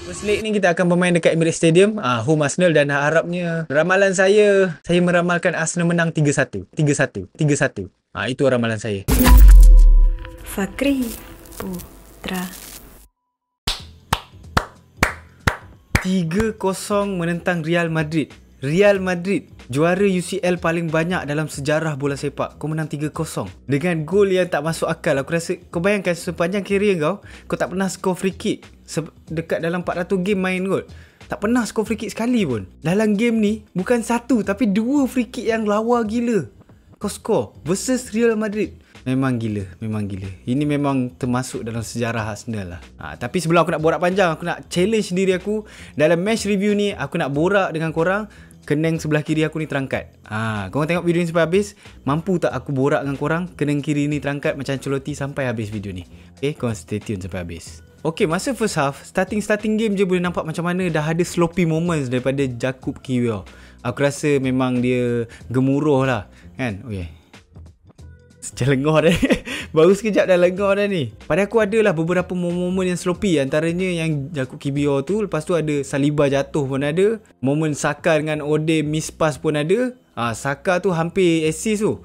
First leg ni kita akan bermain dekat Emirates Stadium, home Arsenal, dan harapnya ramalan saya meramalkan Arsenal menang 3-1. 3-1. 3-1. Itu ramalan saya. Fakri Putra 3-0 menentang Real Madrid. Real Madrid, juara UCL paling banyak dalam sejarah bola sepak. Kau menang 3-0 dengan gol yang tak masuk akal. Aku rasa kau bayangkan sepanjang karier kau tak pernah score free kick dekat dalam 400 game main kot. Tak pernah score free kick sekali pun. Dalam game ni bukan satu tapi 2 free kick yang lawa gila kau score versus Real Madrid. Memang gila, memang gila. Ini memang termasuk dalam sejarah Arsenal lah. Tapi sebelum aku nak borak panjang, aku nak challenge diri aku. Dalam match review ni, aku nak borak dengan korang. Kenang sebelah kiri aku ni terangkat. Korang tengok video ni sampai habis. Mampu tak aku borak dengan korang? Kenang kiri ni terangkat macam Ancelotti sampai habis video ni. Okay, korang stay tune sampai habis. Okay, masa first half, starting game je boleh nampak macam mana dah ada sloppy moments daripada Jakub Kiwior. Aku rasa memang dia gemuruh lah, kan? Okay. Macam lengah dah. Baru sekejap dah lengah dah ni. Pada aku adalah beberapa momen yang sloppy. Antaranya yang Jakub Kiwior tu. Lepas tu ada Saliba jatuh pun ada. Momen Saka dengan Ode miss pass pun ada. Saka tu hampir assist tu.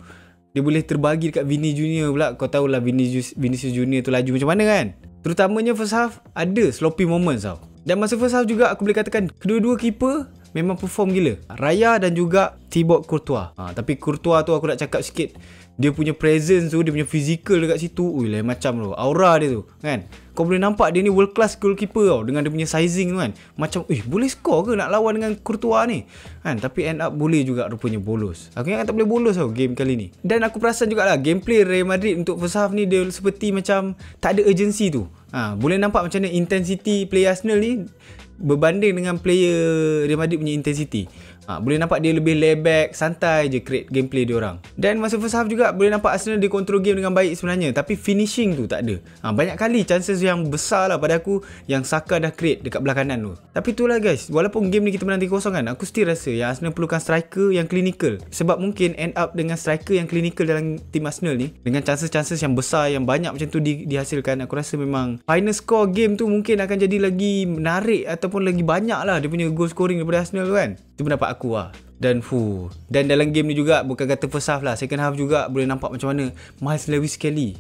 Dia boleh terbagi dekat Vini Junior pula. Kau tahulah Vinicius Junior tu laju macam mana kan. Terutamanya first half ada sloppy moments tau. Dan masa first half juga aku boleh katakan kedua-dua keeper memang perform gila. Raya dan juga Thibaut Courtois. Tapi Courtois tu aku nak cakap sikit. Dia punya presence tu, dia punya physical dekat situ, lain macam tu. Aura dia tu, kan? Kau boleh nampak dia ni world class goalkeeper tau. Dengan dia punya sizing tu kan. Macam, boleh score ke nak lawan dengan Courtois ni? Kan? Tapi end up boleh juga rupanya bolos. Aku ingat tak boleh bolos tau game kali ni. Dan aku perasan jugalah gameplay Real Madrid untuk first half ni dia seperti macam tak ada urgency tu. Boleh nampak macam mana intensity player Arsenal ni berbanding dengan player Real Madrid punya intensity. Boleh nampak dia lebih laid back, santai je create gameplay dia orang. Dan masa first half juga boleh nampak Arsenal dia control game dengan baik sebenarnya, tapi finishing tu tak ada. Banyak kali chances yang besar lah pada aku yang Saka dah create dekat belah kanan tu. Tapi itulah guys, walaupun game ni kita menang 3-0 kan, aku still rasa yang Arsenal perlukan striker yang clinical. Sebab mungkin end up dengan striker yang clinical dalam tim Arsenal ni, dengan chances-chances yang besar, yang banyak macam tu dihasilkan, aku rasa memang final score game tu mungkin akan jadi lagi menarik ataupun lagi banyak lah dia punya goal scoring daripada Arsenal tu kan. Itu pendapat aku lah. Dan dalam game ni juga, bukan kata first half lah, second half juga boleh nampak macam mana Miles Lewis Kelly,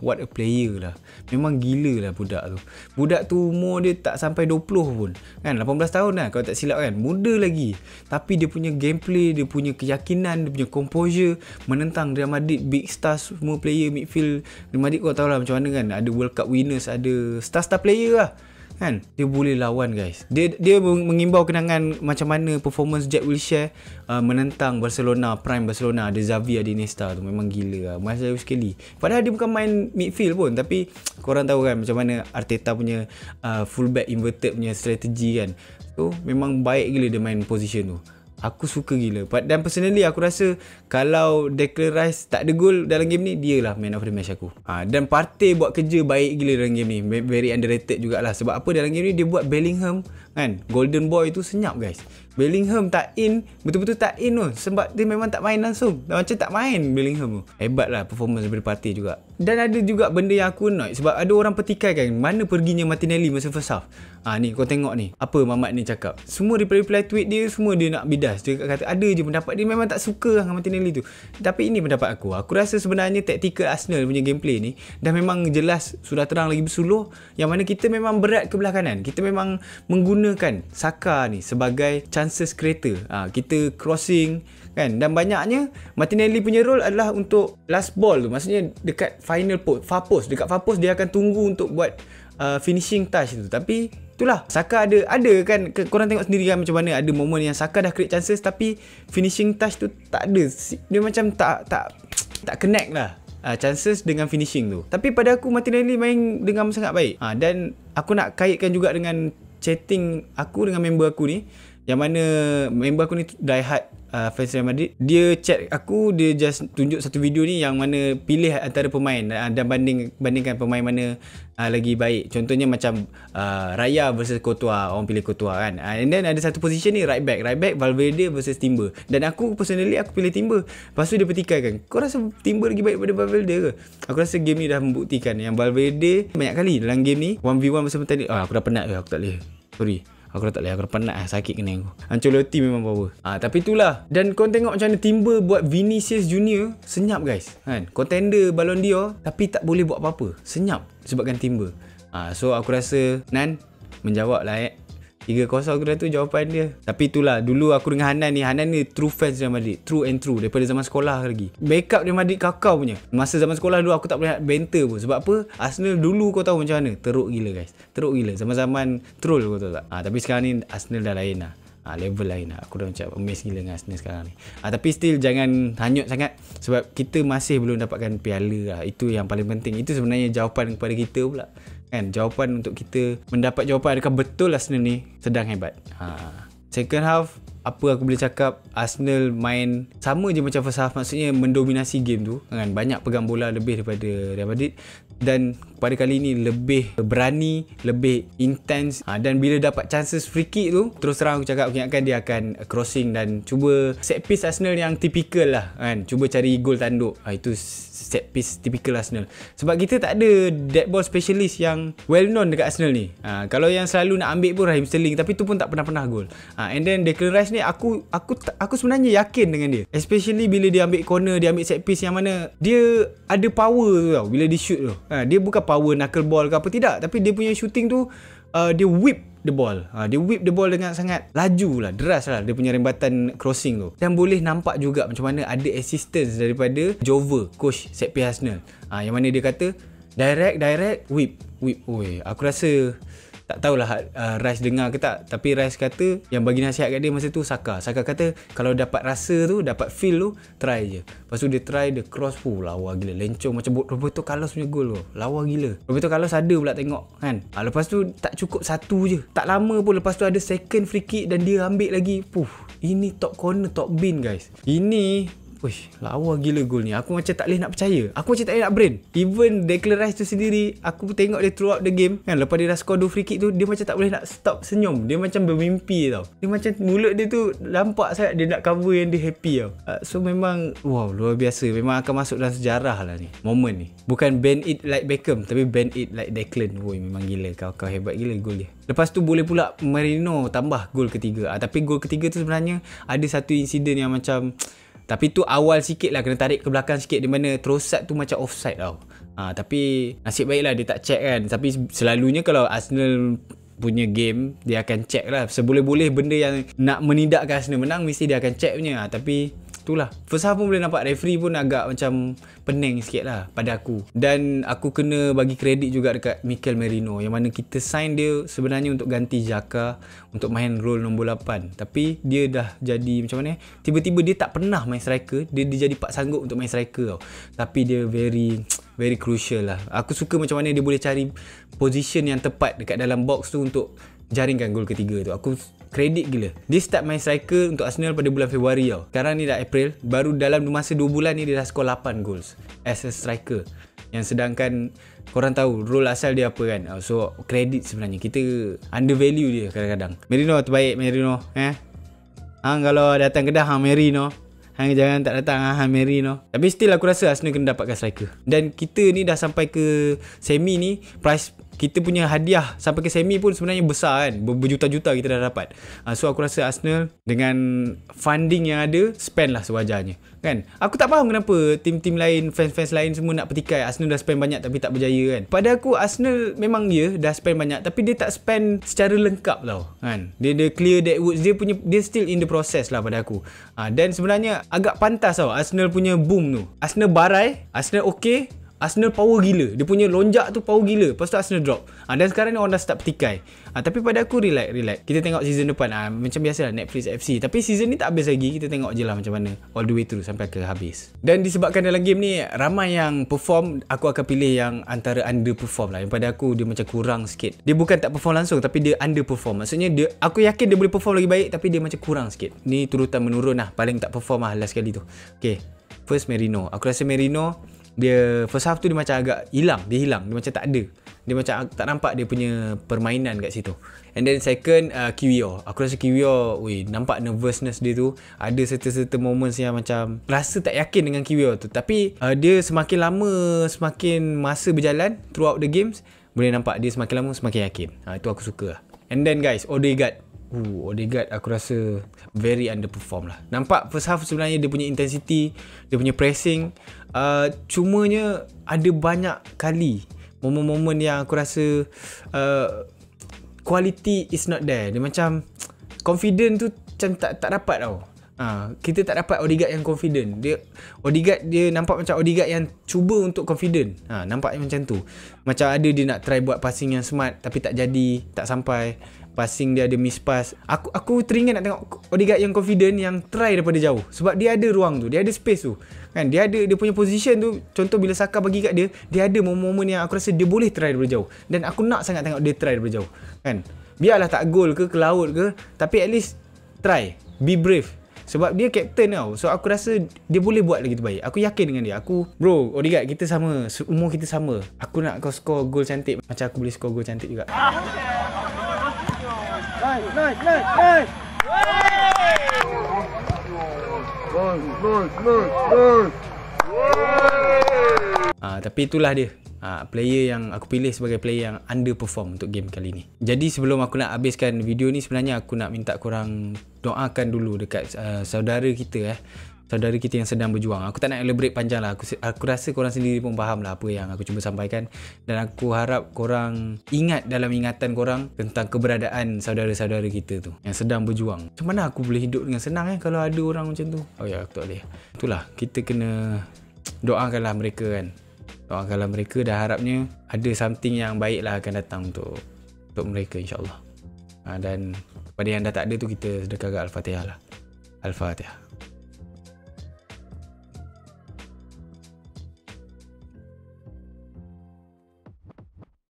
what a player lah. Memang gila lah budak tu. Budak tu umur dia tak sampai 20 pun kan, 18 tahun lah kalau tak silap kan. Muda lagi. Tapi dia punya gameplay, dia punya keyakinan, dia punya composure menentang Real Madrid, big stars, semua player midfield Real Madrid. Kau tahu lah macam mana kan, ada World Cup winners, ada star-star player lah kan. Dia boleh lawan guys. Dia mengimbau kenangan macam mana performance Jack Wilshere menentang Barcelona, prime Barcelona. Ada Xavi, ada Iniesta tu. Memang gila lah Miles Lewis Kelly. Padahal dia bukan main midfield pun, tapi korang tahu kan macam mana Arteta punya fullback inverted punya strategi kan. So memang baik gila dia main position tu. Aku suka gila. Dan personally aku rasa kalau Declan Rice tak ada gol dalam game ni, dia lah man of the match aku. Dan Partey buat kerja baik gila dalam game ni. Very underrated jugalah. Sebab apa dalam game ni dia buat Bellingham kan, golden boy tu senyap guys. Bellingham tak in, betul-betul tak in tu. Sebab dia memang tak main langsung. Macam tak main Bellingham tu. Hebat lah performance daripada Partey juga. Dan ada juga benda yang aku annoyed. Sebab ada orang petikai kan, mana perginya Martinelli masa first half. Ni kau tengok ni, apa Mamat ni cakap. Semua reply tweet dia, semua dia nak bidas. Dia kata ada je pendapat dia memang tak suka dengan Martinelli tu. Tapi ini pendapat aku. Aku rasa sebenarnya taktikal Arsenal punya gameplay ni dah memang jelas, sudah terang lagi bersuluh, yang mana kita memang berat ke belah kanan. Kita memang menggunakan Saka ni sebagai chances creator. Kita crossing kan, dan banyaknya Martinelli punya role adalah untuk last ball tu. Maksudnya dekat final post, far post. Dekat far post dia akan tunggu untuk buat finishing touch tu. Tapi itulah, Saka ada kan, korang tengok sendiri kan macam mana ada momen yang Saka dah create chances tapi finishing touch tu tak ada. Dia macam tak connect lah chances dengan finishing tu. Tapi pada aku Martinelli main dengan sangat baik. Dan aku nak kaitkan juga dengan chatting aku dengan member aku ni, yang mana member aku ni die hard fans Real Madrid. Dia chat aku, dia just tunjuk satu video ni yang mana pilih antara pemain dan bandingkan pemain mana lagi baik. Contohnya macam Raya versus Courtois, orang pilih Courtois kan. And then ada satu position ni right back Valverde versus Timber. Dan aku personally aku pilih Timber. Lepas tu dia petikai kan, kau rasa Timber lagi baik daripada Valverde ke? Aku rasa game ni dah membuktikan yang Valverde banyak kali dalam game ni 1v1 bersama tadi. Aku dah penat ke, aku tak boleh. Sorry, aku dah tak boleh, aku dah penat sakit kena aku. Ancelotti memang power. Tapi itulah. Dan kau tengok macam mana Timber buat Vinicius Junior senyap guys. Kan? Contender Ballon d'Or tapi tak boleh buat apa-apa. Senyap sebabkan Timber. So aku rasa Nan menjawab lah 3-0 aku dah tu jawapan dia. Tapi itulah, dulu aku dengan Hanan ni true fans Real Madrid, true and true daripada zaman sekolah lagi. Backup Real Madrid kakao punya. Masa zaman sekolah dulu aku tak boleh nak banter pun. Sebab apa? Arsenal dulu kau tahu macam mana? Teruk gila guys. Teruk gila. Zaman-zaman troll kau tahu tak? Tapi sekarang ni Arsenal dah lain lah. Level lain lah. Aku dah macam amazed gila dengan Arsenal sekarang ni. Tapi still jangan hanyut sangat. Sebab kita masih belum dapatkan piala lah. Itu yang paling penting. Itu sebenarnya jawapan kepada kita pula. Kan, jawapan untuk kita mendapat jawapan adakah betul Arsenal ni sedang hebat. Second half, apa aku boleh cakap, Arsenal main sama je macam first half. Maksudnya mendominasi game tu kan, banyak pegang bola lebih daripada Real Madrid. Dan pada kali ni lebih berani, lebih intens. Dan bila dapat chances free kick tu, terus terang aku cakap, aku ingatkan dia akan crossing dan cuba set piece Arsenal yang typical lah kan. Cuba cari gol tanduk. Itu set piece typical Arsenal. Sebab kita tak ada dead ball specialist yang well known dekat Arsenal ni. Kalau yang selalu nak ambil pun Raheem Sterling, tapi tu pun tak pernah gol. And then Declan Rice ni aku sebenarnya yakin dengan dia. Especially bila dia ambil corner, dia ambil set piece yang mana dia ada power tu tau bila dia shoot tu. Dia bukan power knuckle ball ke apa, tidak, tapi dia punya shooting tu dia whip the ball. Dia whip the ball dengan sangat laju lah, deras lah dia punya rembatan crossing tu. Dan boleh nampak juga macam mana ada assistance daripada Jove, coach set piece Arsenal. Yang mana dia kata direct whip. Oi, aku rasa tak tahulah Rice dengar ke tak, tapi Rice kata yang bagi nasihat kat dia masa tu Saka kata kalau dapat rasa tu, dapat feel tu, try je. Lepas tu dia try, dia cross, lawa gila, lencong macam Roberto Carlos punya gol tu, lawa gila. Roberto Carlos ada pula tengok kan. Lepas tu tak cukup satu je, tak lama pun lepas tu ada second free kick dan dia ambil lagi. Ini top corner, top bin guys. Ini lawa gila gol ni. Aku macam tak boleh nak percaya. Aku macam tak boleh nak brain. Even Declan Rice tu sendiri, aku tengok dia throughout the game kan, lepas dia dah score 2 free kick tu, dia macam tak boleh nak stop senyum. Dia macam bermimpi tau. Dia macam mulut dia tu nampak sangat dia nak cover yang dia happy tau. So memang luar biasa. Memang akan masuk dalam sejarah lah ni, moment ni. Bukan bend it like Beckham, tapi bend it like Declan. Memang gila. Kau hebat gila gol dia. Lepas tu boleh pula Merino tambah gol ketiga. Tapi gol ketiga tu sebenarnya ada satu insiden yang macam, tapi tu awal sikit lah, kena tarik ke belakang sikit, di mana Trossard tu macam offside tau. Tapi nasib baiklah dia tak check kan. Tapi selalunya kalau Arsenal punya game, dia akan check lah. Seboleh-boleh benda yang nak menidakkan Arsenal menang, mesti dia akan check punya. Tapi itulah, first half pun boleh nampak referee pun agak macam pening sikit lah pada aku. Dan aku kena bagi kredit juga dekat Mikel Merino, yang mana kita sign dia sebenarnya untuk ganti Xhaka, untuk main role nombor 8. Tapi dia dah jadi macam mana, tiba-tiba dia tak pernah main striker, dia jadi pak sanggup untuk main striker tau. Tapi dia very crucial lah. Aku suka macam mana dia boleh cari position yang tepat dekat dalam box tu untuk jaringkan gol ketiga tu. Aku kredit gila. Dia start main striker untuk Arsenal pada bulan Februari tau. Sekarang ni dah April, baru dalam masa 2 bulan ni dia dah skor 8 goals as a striker. Yang sedangkan korang tahu role asal dia apa kan. So kredit sebenarnya. Kita undervalue dia kadang-kadang. Merino terbaik Merino. Kalau datang Kedah Merino. Jangan tak datang Merino. Tapi still aku rasa Arsenal kena dapatkan striker. Dan kita ni dah sampai ke semi ni, price kita punya hadiah sampai ke semi pun sebenarnya besar kan. Berjuta-juta kita dah dapat. So aku rasa Arsenal dengan funding yang ada, spend lah sewajarnya kan. Aku tak faham kenapa tim-tim lain, fans-fans lain semua nak petikai Arsenal dah spend banyak tapi tak berjaya kan. Pada aku Arsenal memang dah spend banyak, tapi dia tak spend secara lengkap tau kan. Dia clear that woods, dia still in the process lah pada aku. Dan sebenarnya agak pantas tau Arsenal punya boom tu. Arsenal barai, Arsenal okay, Arsenal power gila. Dia punya lonjak tu power gila. Lepas tu Arsenal drop. Dan sekarang ni orang dah start petikai. Tapi pada aku relax. Kita tengok season depan. Macam biasalah Netflix FC. Tapi season ni tak habis lagi. Kita tengok je lah macam mana all the way through sampai ke habis. Dan disebabkan dalam game ni ramai yang perform, aku akan pilih yang antara underperform lah. Yang pada aku dia macam kurang sikit. Dia bukan tak perform langsung, tapi dia underperform. Maksudnya aku yakin dia boleh perform lagi baik, tapi dia macam kurang sikit. Ni turutan menurun lah. Paling tak perform lah last kali tu. Okay, first Merino. Aku rasa Merino, dia first half tu dia macam agak hilang. Dia macam tak ada. Dia macam tak nampak dia punya permainan kat situ. And then second, Kiwior. Aku rasa Kiwior, nampak nervousness dia tu. Ada certain moments yang macam rasa tak yakin dengan Kiwior tu. Tapi dia semakin lama, semakin masa berjalan throughout the games, boleh nampak dia semakin lama semakin yakin. Itu aku suka lah. And then guys, Odegaard. Odegaard aku rasa very underperform lah. Nampak first half sebenarnya dia punya intensity, dia punya pressing, cumanya ada banyak kali momen-momen yang aku rasa quality is not there. Dia macam confident tu macam tak dapat tau. Kita tak dapat Odegaard yang confident. Odegaard dia nampak macam Odegaard yang cuba untuk confident. Nampaknya macam tu. Macam ada dia nak try buat passing yang smart tapi tak jadi, tak sampai. Passing dia ada miss pass. Aku teringat nak tengok Odegaard yang confident, yang try daripada jauh. Sebab dia ada ruang tu, dia ada space tu. Kan dia ada dia punya position tu. Contoh bila Saka bagi kat dia, dia ada momen-momen yang aku rasa dia boleh try daripada jauh. Dan aku nak sangat tengok dia try daripada jauh. Kan? Biarlah tak gol ke laut ke, tapi at least try. Be brave. Sebab dia captain tau. So aku rasa dia boleh buat lagi terbaik. Aku yakin dengan dia. Bro, Odegaard kita sama, umur kita sama. Aku nak kau score gol cantik macam aku boleh score gol cantik juga. Nice. Tapi itulah dia. Player yang aku pilih sebagai player yang underperform untuk game kali ni. Jadi sebelum aku nak habiskan video ni, sebenarnya aku nak minta korang doakan dulu dekat saudara kita saudara kita yang sedang berjuang. Aku tak nak elaborate panjang lah. Aku rasa korang sendiri pun faham lah apa yang aku cuba sampaikan. Dan aku harap korang ingat dalam ingatan korang tentang keberadaan saudara-saudara kita tu yang sedang berjuang. Macam mana aku boleh hidup dengan senang kalau ada orang macam tu? Oh ya, aku tak boleh. Itulah, kita kena doakanlah mereka kan. Doakanlah mereka, dan harapnya ada something yang baik lah akan datang untuk mereka, insyaAllah. Dan pada yang dah tak ada tu, kita sedekahkan Al-Fatihah lah. Al-Fatihah.